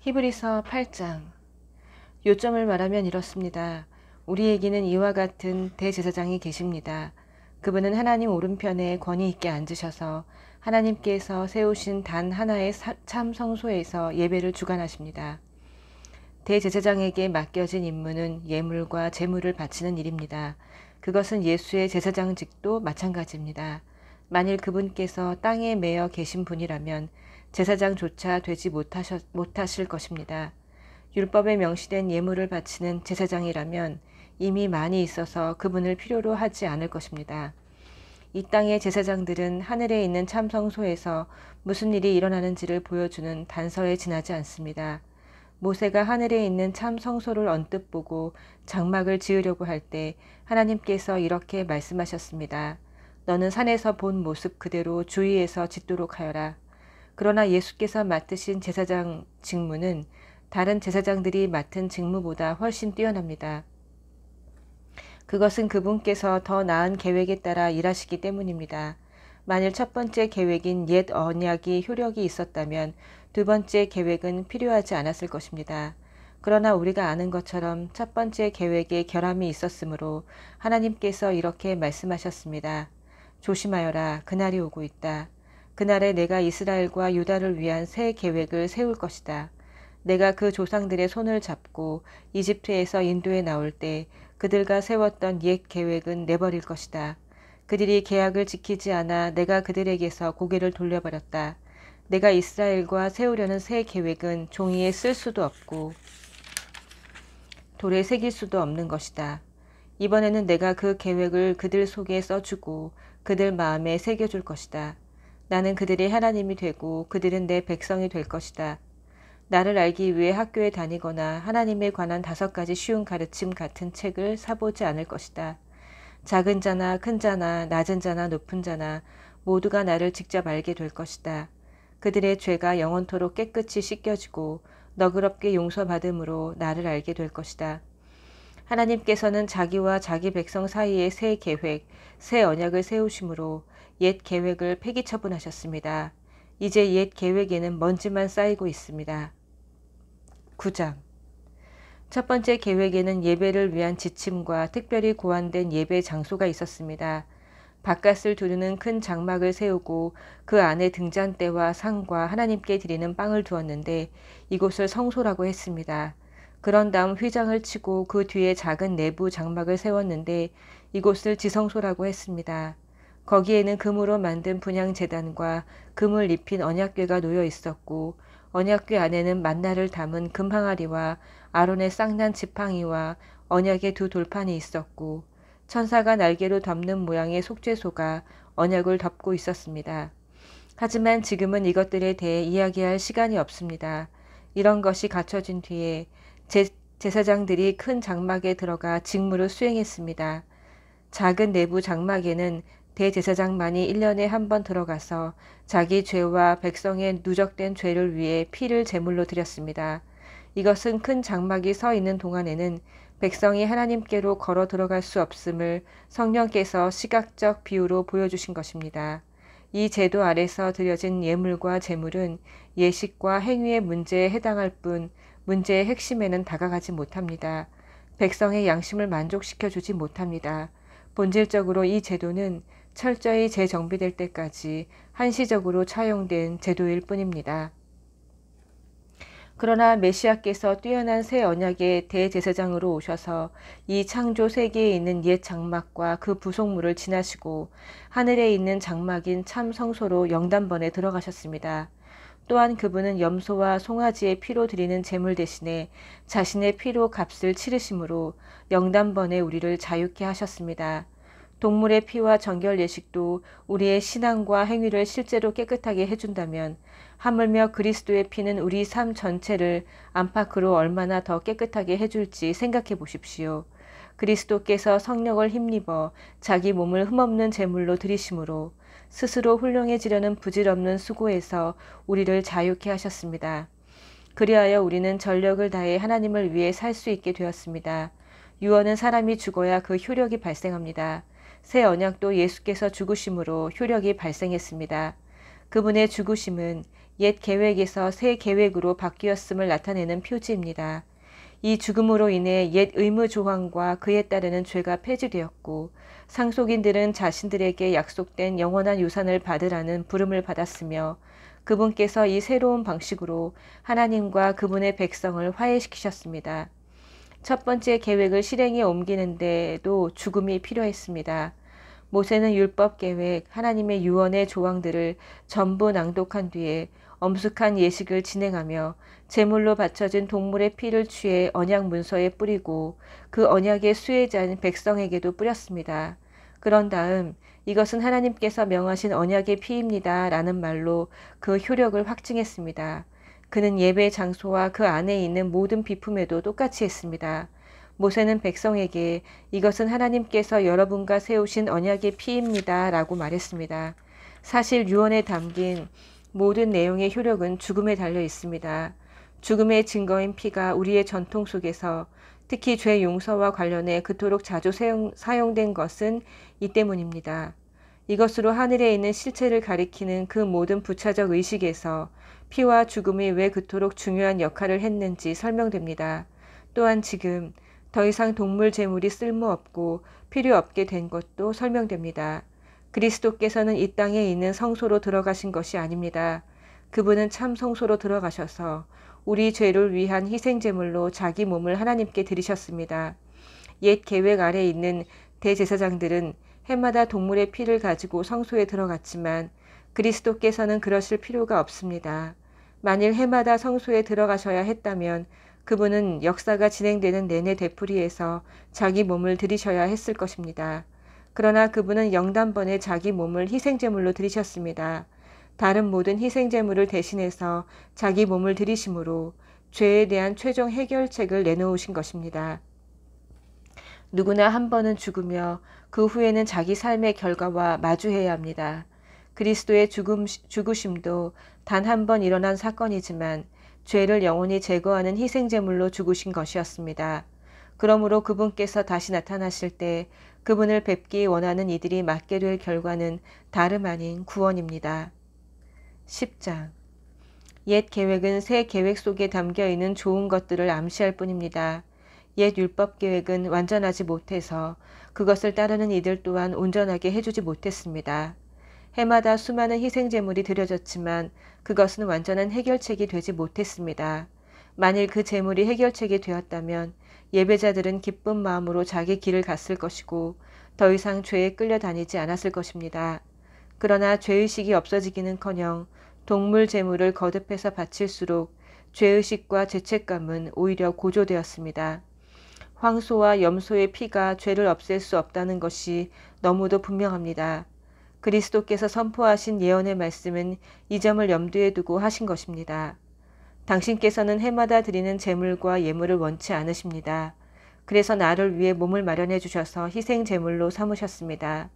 히브리서 8장. 요점을 말하면 이렇습니다. 우리에게는 이와 같은 대제사장이 계십니다. 그분은 하나님 오른편에 권위 있게 앉으셔서 하나님께서 세우신 단 하나의 참 성소에서 예배를 주관하십니다. 대제사장에게 맡겨진 임무는 예물과 제물을 바치는 일입니다. 그것은 예수의 제사장직도 마찬가지입니다. 만일 그분께서 땅에 매여 계신 분이라면 제사장조차 되지 못하실 것입니다. 율법에 명시된 예물을 바치는 제사장이라면 이미 많이 있어서 그분을 필요로 하지 않을 것입니다. 이 땅의 제사장들은 하늘에 있는 참성소에서 무슨 일이 일어나는지를 보여주는 단서에 지나지 않습니다. 모세가 하늘에 있는 참성소를 언뜻 보고 장막을 지으려고 할 때 하나님께서 이렇게 말씀하셨습니다. 너는 산에서 본 모습 그대로 주위에서 짓도록 하여라. 그러나 예수께서 맡으신 제사장 직무는 다른 제사장들이 맡은 직무보다 훨씬 뛰어납니다. 그것은 그분께서 더 나은 계획에 따라 일하시기 때문입니다. 만일 첫 번째 계획인 옛 언약이 효력이 있었다면 두 번째 계획은 필요하지 않았을 것입니다. 그러나 우리가 아는 것처럼 첫 번째 계획에 결함이 있었으므로 하나님께서 이렇게 말씀하셨습니다. 조심하여라. 그날이 오고 있다. 그날에 내가 이스라엘과 유다를 위한 새 계획을 세울 것이다. 내가 그 조상들의 손을 잡고 이집트에서 인도에 나올 때 그들과 세웠던 옛 계획은 내버릴 것이다. 그들이 계약을 지키지 않아 내가 그들에게서 고개를 돌려버렸다. 내가 이스라엘과 세우려는 새 계획은 종이에 쓸 수도 없고 돌에 새길 수도 없는 것이다. 이번에는 내가 그 계획을 그들 속에 써주고 그들 마음에 새겨줄 것이다. 나는 그들의 하나님이 되고 그들은 내 백성이 될 것이다. 나를 알기 위해 학교에 다니거나 하나님에 관한 5가지 쉬운 가르침 같은 책을 사보지 않을 것이다. 작은 자나 큰 자나 낮은 자나 높은 자나 모두가 나를 직접 알게 될 것이다. 그들의 죄가 영원토록 깨끗이 씻겨지고 너그럽게 용서받음으로 나를 알게 될 것이다. 하나님께서는 자기와 자기 백성 사이에 새 계획, 새 언약을 세우심으로 옛 계획을 폐기 처분하셨습니다. 이제 옛 계획에는 먼지만 쌓이고 있습니다. 9장. 첫 번째 계획에는 예배를 위한 지침과 특별히 고안된 예배 장소가 있었습니다. 바깥을 두르는 큰 장막을 세우고 그 안에 등잔대와 상과 하나님께 드리는 빵을 두었는데 이곳을 성소라고 했습니다. 그런 다음 휘장을 치고 그 뒤에 작은 내부 장막을 세웠는데 이곳을 지성소라고 했습니다. 거기에는 금으로 만든 분향제단과 금을 입힌 언약궤가 놓여 있었고 언약궤 안에는 만나를 담은 금항아리와 아론의 쌍난 지팡이와 언약의 2 돌판이 있었고 천사가 날개로 덮는 모양의 속죄소가 언약을 덮고 있었습니다. 하지만 지금은 이것들에 대해 이야기할 시간이 없습니다. 이런 것이 갖춰진 뒤에 제사장들이 큰 장막에 들어가 직무를 수행했습니다. 작은 내부 장막에는 대제사장만이 1년에 한 번 들어가서 자기 죄와 백성의 누적된 죄를 위해 피를 제물로 드렸습니다. 이것은 큰 장막이 서 있는 동안에는 백성이 하나님께로 걸어 들어갈 수 없음을 성령께서 시각적 비유로 보여주신 것입니다. 이 제도 아래서 드려진 예물과 제물은 예식과 행위의 문제에 해당할 뿐 문제의 핵심에는 다가가지 못합니다. 백성의 양심을 만족시켜주지 못합니다. 본질적으로 이 제도는 철저히 재정비될 때까지 한시적으로 차용된 제도일 뿐입니다. 그러나 메시아께서 뛰어난 새 언약의 대제사장으로 오셔서 이 창조 세계에 있는 옛 장막과 그 부속물을 지나시고 하늘에 있는 장막인 참 성소로 영단번에 들어가셨습니다. 또한 그분은 염소와 송아지의 피로 드리는 제물 대신에 자신의 피로 값을 치르심으로 영단번에 우리를 자유케 하셨습니다. 동물의 피와 정결 예식도 우리의 신앙과 행위를 실제로 깨끗하게 해준다면 하물며 그리스도의 피는 우리 삶 전체를 안팎으로 얼마나 더 깨끗하게 해줄지 생각해 보십시오. 그리스도께서 성령을 힘입어 자기 몸을 흠없는 제물로 드리심으로 스스로 훌륭해지려는 부질없는 수고에서 우리를 자유케 하셨습니다. 그리하여 우리는 전력을 다해 하나님을 위해 살 수 있게 되었습니다. 유언은 사람이 죽어야 그 효력이 발생합니다. 새 언약도 예수께서 죽으심으로 효력이 발생했습니다. 그분의 죽으심은 옛 계획에서 새 계획으로 바뀌었음을 나타내는 표지입니다. 이 죽음으로 인해 옛 의무 조항과 그에 따르는 죄가 폐지되었고 상속인들은 자신들에게 약속된 영원한 유산을 받으라는 부름을 받았으며 그분께서 이 새로운 방식으로 하나님과 그분의 백성을 화해시키셨습니다. 첫 번째 계획을 실행에 옮기는 데에도 죽음이 필요했습니다. 모세는 율법 계획, 하나님의 유언의 조항들을 전부 낭독한 뒤에 엄숙한 예식을 진행하며 제물로 바쳐진 동물의 피를 취해 언약 문서에 뿌리고 그 언약의 수혜자인 백성에게도 뿌렸습니다. 그런 다음 이것은 하나님께서 명하신 언약의 피입니다 라는 말로 그 효력을 확증했습니다. 그는 예배 장소와 그 안에 있는 모든 비품에도 똑같이 했습니다. 모세는 백성에게 이것은 하나님께서 여러분과 세우신 언약의 피입니다 라고 말했습니다. 사실 유언에 담긴 모든 내용의 효력은 죽음에 달려 있습니다. 죽음의 증거인 피가 우리의 전통 속에서 특히 죄 용서와 관련해 그토록 자주 사용된 것은 이 때문입니다. 이것으로 하늘에 있는 실체를 가리키는 그 모든 부차적 의식에서 피와 죽음이 왜 그토록 중요한 역할을 했는지 설명됩니다. 또한 지금 더 이상 동물 제물이 쓸모없고 필요 없게 된 것도 설명됩니다. 그리스도께서는 이 땅에 있는 성소로 들어가신 것이 아닙니다. 그분은 참 성소로 들어가셔서 우리 죄를 위한 희생제물로 자기 몸을 하나님께 드리셨습니다. 옛 계획 아래 있는 대제사장들은 해마다 동물의 피를 가지고 성소에 들어갔지만 그리스도께서는 그러실 필요가 없습니다. 만일 해마다 성소에 들어가셔야 했다면 그분은 역사가 진행되는 내내 되풀이해서 자기 몸을 드리셔야 했을 것입니다. 그러나 그분은 영단번에 자기 몸을 희생제물로 드리셨습니다. 다른 모든 희생제물을 대신해서 자기 몸을 드리심으로 죄에 대한 최종 해결책을 내놓으신 것입니다. 누구나 한 번은 죽으며 그 후에는 자기 삶의 결과와 마주해야 합니다. 그리스도의 죽으심도 단 한 번 일어난 사건이지만 죄를 영원히 제거하는 희생제물로 죽으신 것이었습니다. 그러므로 그분께서 다시 나타나실 때 그분을 뵙기 원하는 이들이 맞게 될 결과는 다름 아닌 구원입니다. 10장 옛 계획은 새 계획 속에 담겨있는 좋은 것들을 암시할 뿐입니다. 옛 율법 계획은 완전하지 못해서 그것을 따르는 이들 또한 온전하게 해주지 못했습니다. 해마다 수많은 희생제물이 드려졌지만 그것은 완전한 해결책이 되지 못했습니다. 만일 그 제물이 해결책이 되었다면 예배자들은 기쁜 마음으로 자기 길을 갔을 것이고 더 이상 죄에 끌려다니지 않았을 것입니다. 그러나 죄의식이 없어지기는커녕 동물 제물을 거듭해서 바칠수록 죄의식과 죄책감은 오히려 고조되었습니다. 황소와 염소의 피가 죄를 없앨 수 없다는 것이 너무도 분명합니다. 그리스도께서 선포하신 예언의 말씀은 이 점을 염두에 두고 하신 것입니다. 당신께서는 해마다 드리는 제물과 예물을 원치 않으십니다. 그래서 나를 위해 몸을 마련해 주셔서 희생 제물로 삼으셨습니다.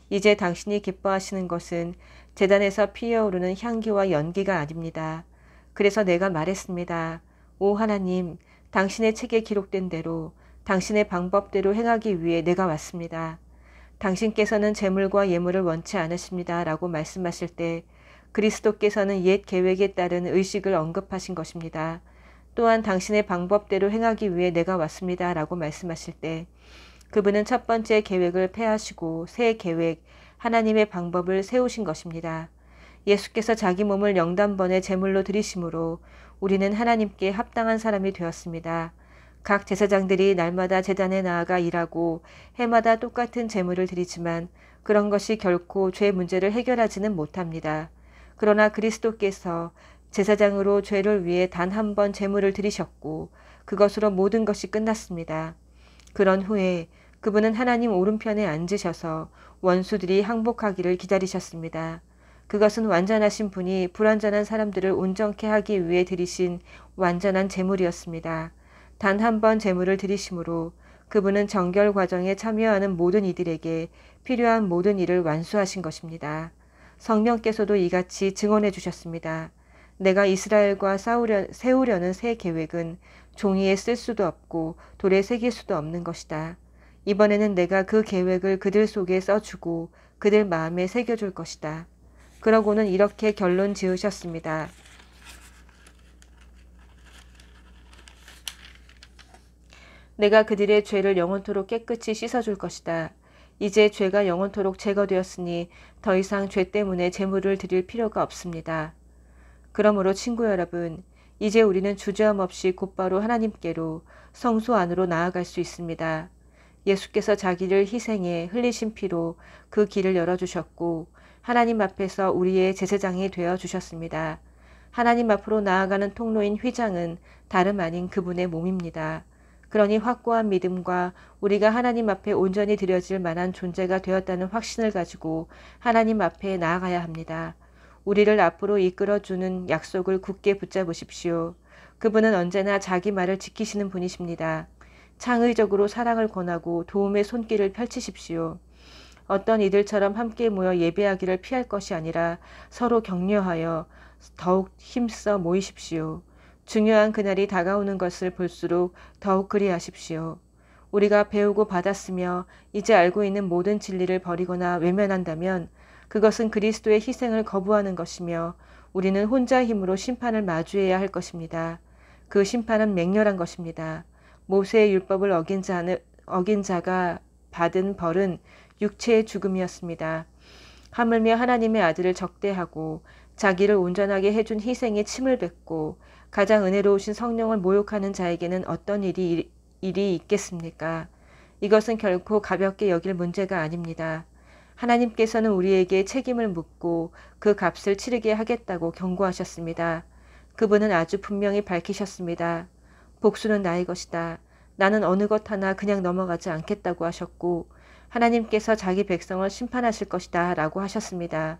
이제 당신이 기뻐하시는 것은 제단에서 피어오르는 향기와 연기가 아닙니다. 그래서 내가 말했습니다. 오 하나님, 당신의 책에 기록된 대로 당신의 방법대로 행하기 위해 내가 왔습니다. 당신께서는 제물과 예물을 원치 않으십니다. 라고 말씀하실 때 그리스도께서는 옛 계획에 따른 의식을 언급하신 것입니다. 또한 당신의 방법대로 행하기 위해 내가 왔습니다. 라고 말씀하실 때 그분은 첫 번째 계획을 폐하시고 새 계획, 하나님의 방법을 세우신 것입니다. 예수께서 자기 몸을 영단번에 제물로 드리심으로 우리는 하나님께 합당한 사람이 되었습니다. 각 제사장들이 날마다 제단에 나아가 일하고 해마다 똑같은 제물을 드리지만 그런 것이 결코 죄 문제를 해결하지는 못합니다. 그러나 그리스도께서 제사장으로 죄를 위해 단 한 번 제물을 드리셨고 그것으로 모든 것이 끝났습니다. 그런 후에 그분은 하나님 오른편에 앉으셔서 원수들이 항복하기를 기다리셨습니다. 그것은 완전하신 분이 불완전한 사람들을 온전케 하기 위해 드리신 완전한 제물이었습니다. 단 한 번 제물을 드리심으로 그분은 정결 과정에 참여하는 모든 이들에게 필요한 모든 일을 완수하신 것입니다. 성령께서도 이같이 증언해 주셨습니다. 내가 이스라엘과 세우려는 새 계획은 종이에 쓸 수도 없고 돌에 새길 수도 없는 것이다. 이번에는 내가 그 계획을 그들 속에 써주고 그들 마음에 새겨줄 것이다. 그러고는 이렇게 결론 지으셨습니다. 내가 그들의 죄를 영원토록 깨끗이 씻어줄 것이다. 이제 죄가 영원토록 제거되었으니 더 이상 죄 때문에 제물을 드릴 필요가 없습니다. 그러므로 친구 여러분, 이제 우리는 주저함 없이 곧바로 하나님께로 성소 안으로 나아갈 수 있습니다. 예수께서 자기를 희생해 흘리신 피로 그 길을 열어주셨고 하나님 앞에서 우리의 제사장이 되어주셨습니다. 하나님 앞으로 나아가는 통로인 휘장은 다름 아닌 그분의 몸입니다. 그러니 확고한 믿음과 우리가 하나님 앞에 온전히 드려질 만한 존재가 되었다는 확신을 가지고 하나님 앞에 나아가야 합니다. 우리를 앞으로 이끌어주는 약속을 굳게 붙잡으십시오. 그분은 언제나 자기 말을 지키시는 분이십니다. 창의적으로 사랑을 권하고 도움의 손길을 펼치십시오. 어떤 이들처럼 함께 모여 예배하기를 피할 것이 아니라 서로 격려하여 더욱 힘써 모이십시오. 중요한 그날이 다가오는 것을 볼수록 더욱 그리하십시오. 우리가 배우고 받았으며 이제 알고 있는 모든 진리를 버리거나 외면한다면 그것은 그리스도의 희생을 거부하는 것이며 우리는 혼자 힘으로 심판을 마주해야 할 것입니다. 그 심판은 맹렬한 것입니다. 모세의 율법을 어긴 자가 받은 벌은 육체의 죽음이었습니다. 하물며 하나님의 아들을 적대하고 자기를 온전하게 해준 희생에 침을 뱉고 가장 은혜로우신 성령을 모욕하는 자에게는 어떤 일이 있겠습니까? 이것은 결코 가볍게 여길 문제가 아닙니다. 하나님께서는 우리에게 책임을 묻고 그 값을 치르게 하겠다고 경고하셨습니다. 그분은 아주 분명히 밝히셨습니다. 복수는 나의 것이다. 나는 어느 것 하나 그냥 넘어가지 않겠다고 하셨고 하나님께서 자기 백성을 심판하실 것이다 라고 하셨습니다.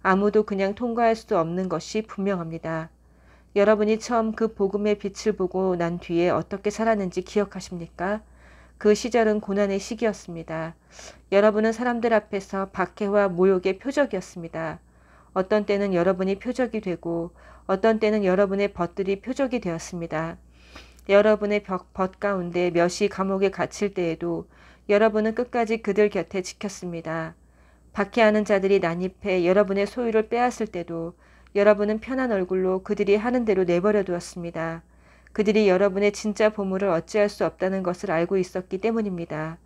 아무도 그냥 통과할 수 없는 것이 분명합니다. 여러분이 처음 그 복음의 빛을 보고 난 뒤에 어떻게 살았는지 기억하십니까? 그 시절은 고난의 시기였습니다. 여러분은 사람들 앞에서 박해와 모욕의 표적이었습니다. 어떤 때는 여러분이 표적이 되고 어떤 때는 여러분의 벗들이 표적이 되었습니다. 여러분의 벗 가운데 몇이 감옥에 갇힐 때에도 여러분은 끝까지 그들 곁에 지켰습니다. 박해하는 자들이 난입해 여러분의 소유를 빼앗을 때도 여러분은 편한 얼굴로 그들이 하는 대로 내버려 두었습니다. 그들이 여러분의 진짜 보물을 어찌할 수 없다는 것을 알고 있었기 때문입니다.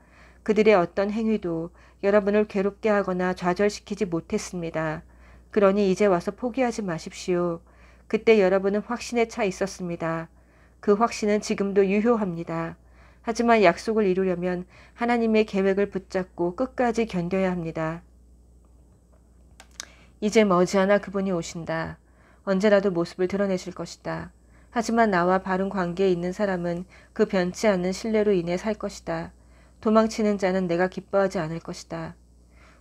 그들의 어떤 행위도 여러분을 괴롭게 하거나 좌절시키지 못했습니다. 그러니 이제 와서 포기하지 마십시오. 그때 여러분은 확신에 차 있었습니다. 그 확신은 지금도 유효합니다. 하지만 약속을 이루려면 하나님의 계획을 붙잡고 끝까지 견뎌야 합니다. 이제 머지않아 그분이 오신다. 언제라도 모습을 드러내실 것이다. 하지만 나와 바른 관계에 있는 사람은 그 변치 않는 신뢰로 인해 살 것이다. 도망치는 자는 내가 기뻐하지 않을 것이다.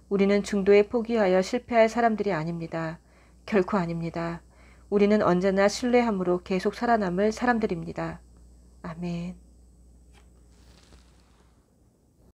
우리는 중도에 포기하여 실패할 사람들이 아닙니다. 결코 아닙니다. 우리는 언제나 신뢰함으로 계속 살아남을 사람들입니다. 아멘.